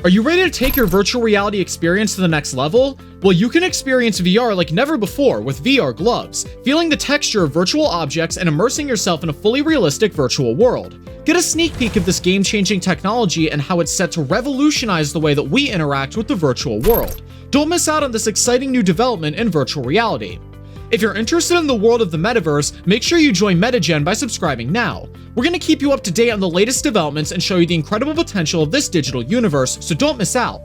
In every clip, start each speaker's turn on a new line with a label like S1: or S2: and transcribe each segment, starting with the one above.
S1: Are you ready to take your virtual reality experience to the next level? Well, you can experience VR like never before with VR gloves, feeling the texture of virtual objects and immersing yourself in a fully realistic virtual world. Get a sneak peek of this game-changing technology and how it's set to revolutionize the way that we interact with the virtual world. Don't miss out on this exciting new development in virtual reality. If you're interested in the world of the Metaverse, make sure you join MetaGen by subscribing now. We're going to keep you up to date on the latest developments and show you the incredible potential of this digital universe, so don't miss out.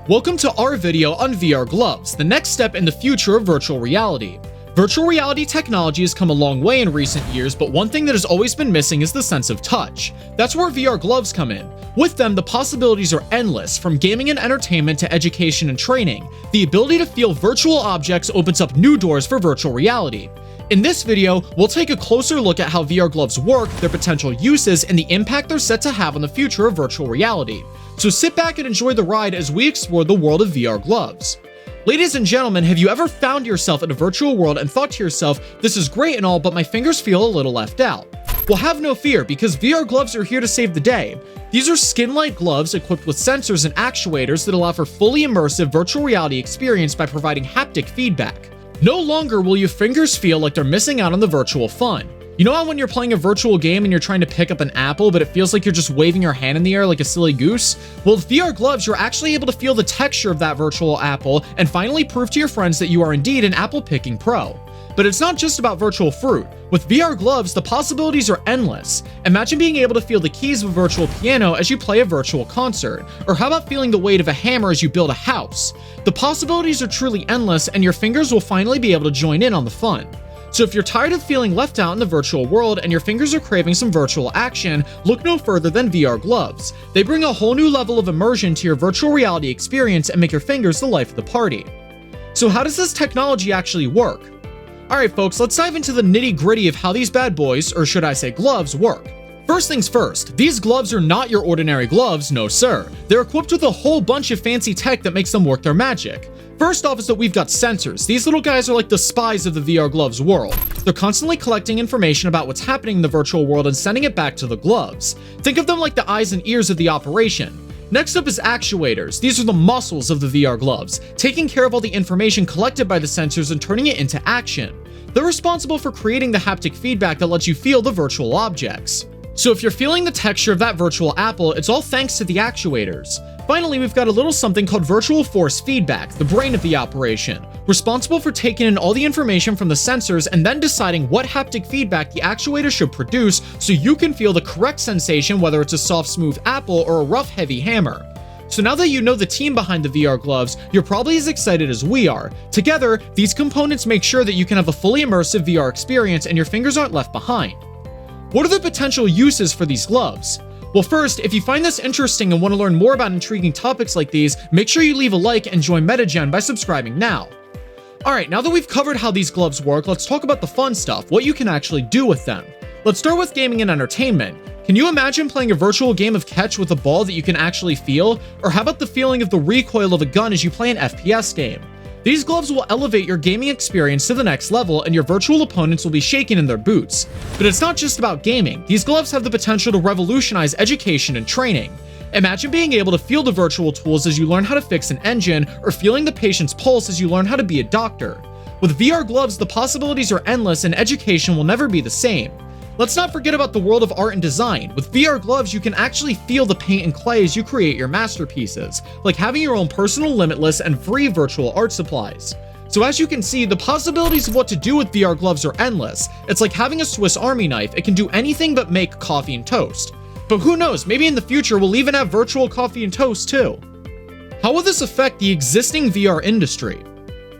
S1: Welcome to our video on VR gloves, the next step in the future of virtual reality. Virtual reality technology has come a long way in recent years, but one thing that has always been missing is the sense of touch. That's where VR gloves come in. With them, the possibilities are endless, from gaming and entertainment to education and training. The ability to feel virtual objects opens up new doors for virtual reality. In this video, we'll take a closer look at how VR gloves work, their potential uses, and the impact they're set to have on the future of virtual reality. So sit back and enjoy the ride as we explore the world of VR gloves. Ladies and gentlemen, have you ever found yourself in a virtual world and thought to yourself, this is great and all, but my fingers feel a little left out? Well, have no fear, because VR gloves are here to save the day. These are skin-like gloves equipped with sensors and actuators that allow for fully immersive virtual reality experience by providing haptic feedback. No longer will your fingers feel like they're missing out on the virtual fun. You know how when you're playing a virtual game and you're trying to pick up an apple, but it feels like you're just waving your hand in the air like a silly goose? Well, with VR gloves, you're actually able to feel the texture of that virtual apple and finally prove to your friends that you are indeed an apple-picking pro. But it's not just about virtual fruit. With VR gloves, the possibilities are endless. Imagine being able to feel the keys of a virtual piano as you play a virtual concert. Or how about feeling the weight of a hammer as you build a house? The possibilities are truly endless, and your fingers will finally be able to join in on the fun. So if you're tired of feeling left out in the virtual world and your fingers are craving some virtual action, look no further than VR gloves. They bring a whole new level of immersion to your virtual reality experience and make your fingers the life of the party. So how does this technology actually work? Alright folks, let's dive into the nitty-gritty of how these bad boys, or should I say gloves, work. First things first, these gloves are not your ordinary gloves, no sir. They're equipped with a whole bunch of fancy tech that makes them work their magic. First off is that we've got sensors. These little guys are like the spies of the VR gloves world. They're constantly collecting information about what's happening in the virtual world and sending it back to the gloves. Think of them like the eyes and ears of the operation. Next up is actuators. These are the muscles of the VR gloves, taking care of all the information collected by the sensors and turning it into action. They're responsible for creating the haptic feedback that lets you feel the virtual objects. So if you're feeling the texture of that virtual apple, it's all thanks to the actuators. Finally, we've got a little something called virtual force feedback, the brain of the operation, responsible for taking in all the information from the sensors and then deciding what haptic feedback the actuator should produce so you can feel the correct sensation, whether it's a soft, smooth apple or a rough, heavy hammer. So now that you know the team behind the VR gloves, you're probably as excited as we are. Together, these components make sure that you can have a fully immersive VR experience and your fingers aren't left behind. What are the potential uses for these gloves? Well, first, if you find this interesting and want to learn more about intriguing topics like these, make sure you leave a like and join MetaGen by subscribing now. Alright, now that we've covered how these gloves work, let's talk about the fun stuff, what you can actually do with them. Let's start with gaming and entertainment. Can you imagine playing a virtual game of catch with a ball that you can actually feel? Or how about the feeling of the recoil of a gun as you play an FPS game? These gloves will elevate your gaming experience to the next level, and your virtual opponents will be shaking in their boots. But it's not just about gaming. These gloves have the potential to revolutionize education and training. Imagine being able to feel the virtual tools as you learn how to fix an engine, or feeling the patient's pulse as you learn how to be a doctor. With VR gloves, the possibilities are endless and education will never be the same. Let's not forget about the world of art and design. With VR gloves, you can actually feel the paint and clay as you create your masterpieces, like having your own personal limitless and free virtual art supplies. So as you can see, the possibilities of what to do with VR gloves are endless. It's like having a Swiss Army knife. It can do anything but make coffee and toast. But who knows, maybe in the future we'll even have virtual coffee and toast too. How will this affect the existing VR industry?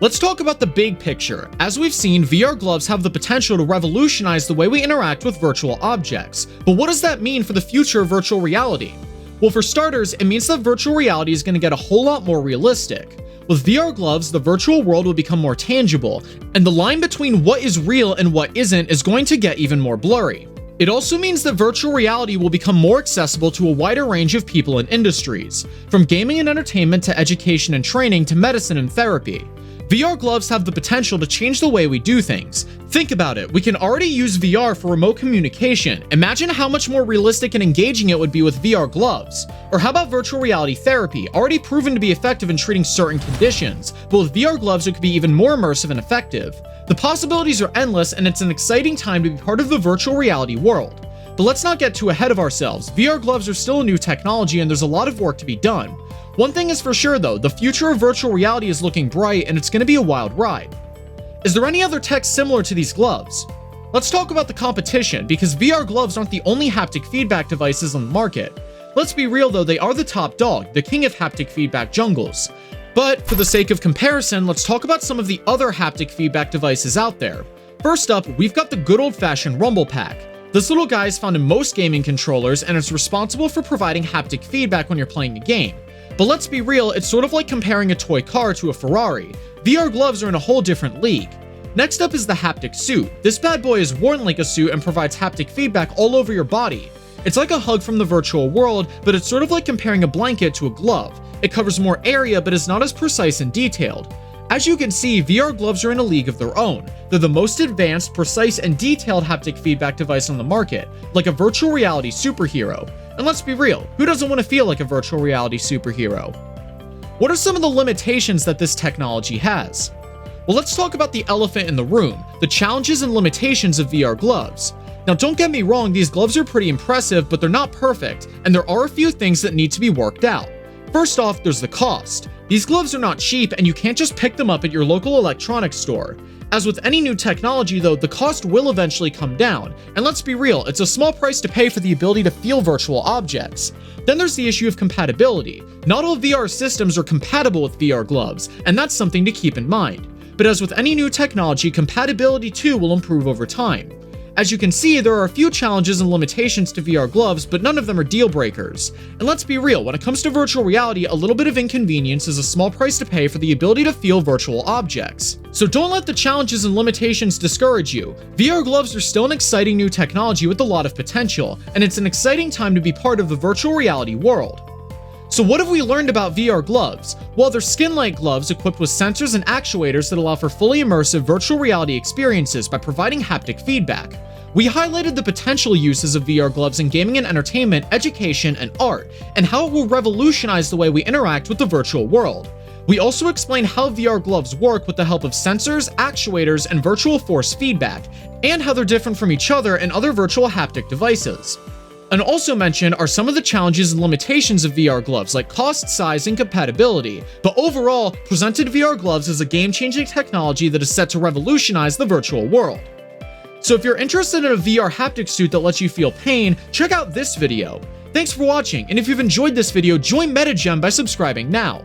S1: Let's talk about the big picture. As we've seen, VR gloves have the potential to revolutionize the way we interact with virtual objects. But what does that mean for the future of virtual reality? Well, for starters, it means that virtual reality is going to get a whole lot more realistic. With VR gloves, the virtual world will become more tangible, and the line between what is real and what isn't is going to get even more blurry. It also means that virtual reality will become more accessible to a wider range of people and industries, from gaming and entertainment to education and training to medicine and therapy. VR gloves have the potential to change the way we do things. Think about it, we can already use VR for remote communication. Imagine how much more realistic and engaging it would be with VR gloves. Or how about virtual reality therapy, already proven to be effective in treating certain conditions, but with VR gloves it could be even more immersive and effective. The possibilities are endless, and it's an exciting time to be part of the virtual reality world. But let's not get too ahead of ourselves. VR gloves are still a new technology and there's a lot of work to be done. One thing is for sure though, the future of virtual reality is looking bright and it's going to be a wild ride. Is there any other tech similar to these gloves? Let's talk about the competition, because VR gloves aren't the only haptic feedback devices on the market. Let's be real though, they are the top dog, the king of haptic feedback jungles. But for the sake of comparison, let's talk about some of the other haptic feedback devices out there. First up, we've got the good old-fashioned Rumble Pack. This little guy is found in most gaming controllers and it's responsible for providing haptic feedback when you're playing a game. But let's be real, it's sort of like comparing a toy car to a Ferrari. VR gloves are in a whole different league. Next up is the haptic suit. This bad boy is worn like a suit and provides haptic feedback all over your body. It's like a hug from the virtual world, but it's sort of like comparing a blanket to a glove. It covers more area but is not as precise and detailed. As you can see, VR gloves are in a league of their own. They're the most advanced, precise, and detailed haptic feedback device on the market, like a virtual reality superhero. And let's be real, who doesn't want to feel like a virtual reality superhero? What are some of the limitations that this technology has? Well, let's talk about the elephant in the room, the challenges and limitations of VR gloves. Now, don't get me wrong, these gloves are pretty impressive, but they're not perfect, and there are a few things that need to be worked out. First off, there's the cost. These gloves are not cheap, and you can't just pick them up at your local electronics store. As with any new technology though, the cost will eventually come down, and let's be real, it's a small price to pay for the ability to feel virtual objects. Then there's the issue of compatibility. Not all VR systems are compatible with VR gloves, and that's something to keep in mind. But as with any new technology, compatibility too will improve over time. As you can see, there are a few challenges and limitations to VR gloves, but none of them are deal breakers. And let's be real, when it comes to virtual reality, a little bit of inconvenience is a small price to pay for the ability to feel virtual objects. So don't let the challenges and limitations discourage you. VR gloves are still an exciting new technology with a lot of potential, and it's an exciting time to be part of the virtual reality world. So what have we learned about VR gloves? Well, they're skin-like gloves equipped with sensors and actuators that allow for fully immersive virtual reality experiences by providing haptic feedback. We highlighted the potential uses of VR gloves in gaming and entertainment, education, and art, and how it will revolutionize the way we interact with the virtual world. We also explained how VR gloves work with the help of sensors, actuators, and virtual force feedback, and how they're different from each other and other virtual haptic devices. And also mentioned are some of the challenges and limitations of VR gloves, like cost, size, and compatibility, but overall, presented VR gloves as a game-changing technology that is set to revolutionize the virtual world. So if you're interested in a VR haptic suit that lets you feel pain, check out this video. Thanks for watching, and if you've enjoyed this video, join MetaGem by subscribing now.